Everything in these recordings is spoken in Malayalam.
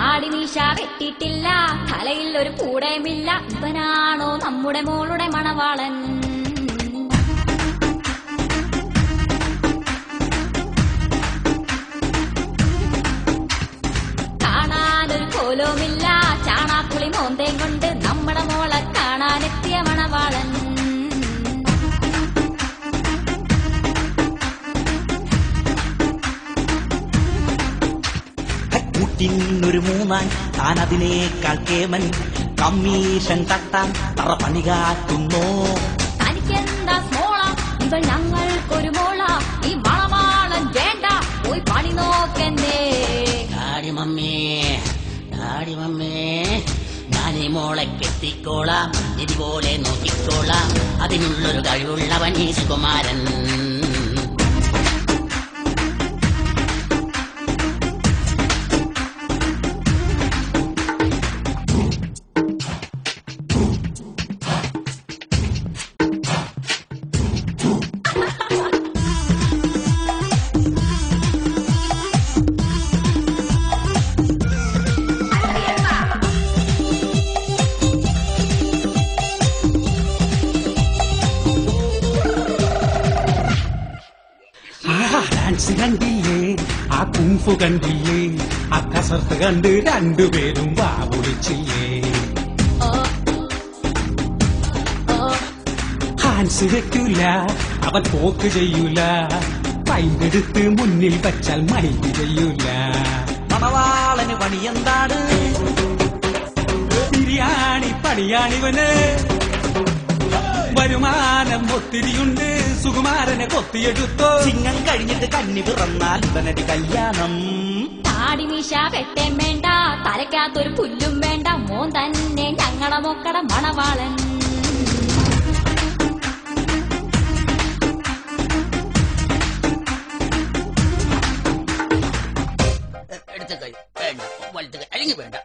താടിമീശ വെട്ടിട്ടില്ല, തലയിൽ ഒരു കൂടയുമില്ല. ഇവനാണോ നമ്മുടെ മോളുടെ മണവാളൻ? കാണാനൊരു കോലവുമില്ല, ചാണാക്കുളി മോന്തയും കൊണ്ട് നമ്മുടെ മോളെ കാണാനെത്തിയ മണവാളൻ. ഒരു മൂന്നാൻ താൻ അതിനേക്കാൾ കേമൻ, കമ്മീഷൻ തട്ടാൻ തറ പണി കാട്ടുന്നു. തനിക്കെന്താ സ്മോള, ഇവൾ ഞങ്ങൾക്കൊരു മോള. ഈ മണവാളൻ വേണ്ട, പോയി പണി നോക്കെന്നേ. ഡാഡി മമ്മേ, ഡാഡി മമ്മേ, ഞാനീ മോളെ കെട്ടിക്കോളാം, ഇതുപോലെ നോക്കിക്കോളാം. അതിനുള്ളൊരു കഴിവുള്ളവൻ ഈ സുകുമാരൻ. ഡാൻസ് കണ്ടില്ലേ, ആ കുംഫു കണ്ടില്ലേ, ആ കസർത്ത് കണ്ട് രണ്ടുപേരും വാവൊളിച്ചില്ലേ. ഹാൻസ് വെക്കൂല, അവൻ പോക്ക് ചെയ്യൂല, പൈന്തെടുത്ത് മുന്നിൽ വച്ചാൽ മൈൻഡ് ചെയ്യൂല. മണവാളന് പണി എന്താണ്? ബിരിയാണി പണിയാണിവന്, വരുമാനം ഒത്തിരിയുണ്ട്, സുകുമാരനെ കൊത്തിയെടുത്തോ. ചിങ്ങം കഴിഞ്ഞിട്ട് കന്നി പിറന്നാൽ ഇവനടി കല്യാണം. താടിമീശ വെട്ടേം വേണ്ട, തലയ്ക്കകത്തൊരു പുല്ലും വേണ്ട, മോൻ തന്നെ ഞങ്ങളെ മൊക്കട മണവാളൻ. എടുത്ത കൈ വേണ്ട, വലത്ത് കൈ അല്ലെങ്കിൽ വേണ്ട.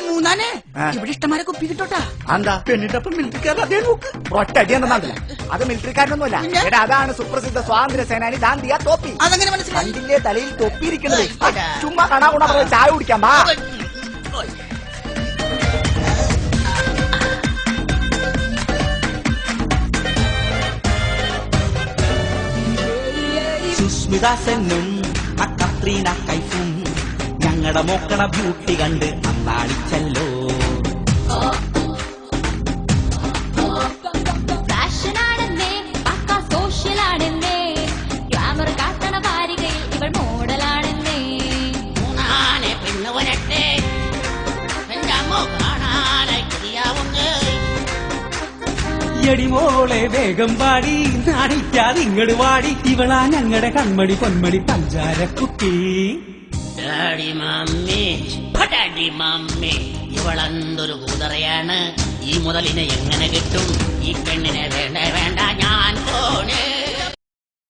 മൂന്നാനെ ഇവിടെ ഇഷ്ടമാരെ കുപ്പി കിട്ടോട്ടാ. എന്താ പെണ്ണിട്ടപ്പം മിലിറ്ററിക്കാരൻ അതേ നോക്ക്. ഒറ്റടിയെന്നല്ല, അത് മിലിറ്ററിക്കാരനൊന്നുമല്ല. എടാ, അതാണ് സുപ്രസിദ്ധ സ്വാതന്ത്ര്യ സേനാനി ദാന്തിയ തോപ്പി. അതങ്ങനെ മനസ്സിലായി? കണ്ടില്ലേ തലയിൽ തൊപ്പിയിരിക്കുന്നത്? ചുമ്മാ കണാകുണ പറഞ്ഞ ചായ കുടിക്കാം വാ. സുസ്മിത സെന്നും കത്രീന കൈഫും ഞങ്ങളുടെ മോക്കണ ബ്യൂട്ടി കണ്ട് അന്താളിച്ചല്ലോ. ഫാഷനാണെന്നേ, പക്ക സോഷ്യലാണെന്നേ, ഗ്ലാമർ കാട്ടണ വാരികയിൽ ഇവൾ മോഡലാണെന്നേ. മൂന്നാനെ പെണ്ണ് വരട്ടെ, എന്റെ അമ്മ കാണാനായി കൊതിയാവുന്നേ. എടിമോളെ വേഗം പാടി, നാണിക്കാതെ ഇങ്ങട് വാടി, ഇവളാ ഞങ്ങളുടെ കൺമണി പൊന്മണി പഞ്ചാരക്കുട്ടി. ഡാഡി മമ്മി, ഡാഡി മമ്മി, ഇവളെന്തൊരു കൂതറയാണ്. ഈ മുതലിനെ എങ്ങനെ കിട്ടും? ഈ പെണ്ണിനെ വേണ്ട